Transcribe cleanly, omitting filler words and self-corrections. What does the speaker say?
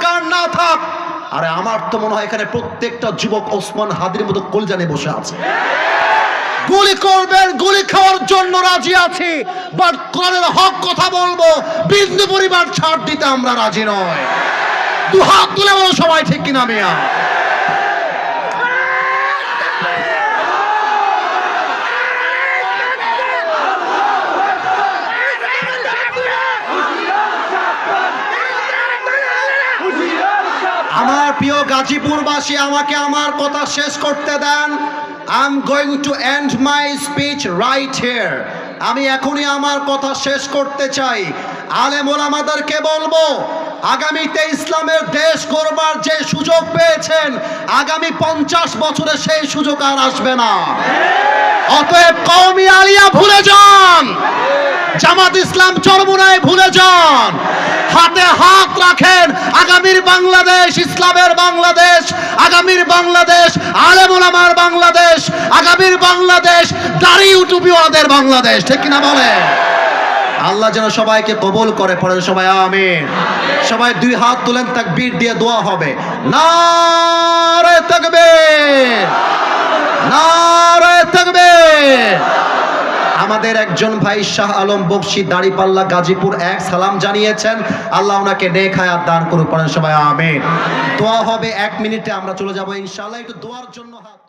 কার না থাক, আরে আমার তো মনে হয় এখানে প্রত্যেকটা যুবক ওসমান হাদির মতো কলজানে বসে আছে। গুলি করবেন, গুলি খাওয়ার জন্য রাজি আছি, বাট কোরআনের হক কথা বলবো, বিন্দু পরিমাণ ছাড় দিতে আমরা রাজি নয়। দু হাত তুলে বলো সবাই, ঠিক কিনা মিয়া? আমার প্রিয় গাজীপুরবাসী, আমাকে আমার কথা শেষ করতে দেন। I'm going to end my speech right here. আমি এখনই আমার কথা শেষ করতে চাই। আলেম ওলামাদেরকে বলবো, আগামীতে ইসলামের দেশ করবার যে সুযোগ পেয়েছেন, আগামী 50 বছরে সেই সুযোগ আর আসবে না। অতএব কওমি আলিয়া ভুলে যান, জামাত ইসলাম চরমুনায় ভুলে যান, হাতে হাত রাখেন। আগামীর বাংলাদেশ ইসলামের বাংলাদেশ, আগামীর বাংলাদেশ আলেম ওলামার বাংলাদেশ, আগামীর বাংলাদেশ দাড়ি টুপিওয়ালাদের বাংলাদেশ, ঠিক কিনা বলেন? আল্লাহ যেন সবাইকে কবুল করে, পড়েন সবাই আমিন। সবাই দুই হাত তুলেন, তাকবীর দিয়ে দোয়া হবে। নারে তাকবীর, নারে তাকবীর। আমাদের একজন ভাই শাহ আলম বকশী, দাড়িপাল্লা, গাজীপুর 1 সালাম জানিয়েছেন। আল্লাহ ওনাকে নেক হায়াত দান করুন, পড়েন সবাই আমিন। দোয়া হবে 1 মিনিটে, আমরা চলে যাব ইনশাআল্লাহ। একটু দোয়ার জন্য হাত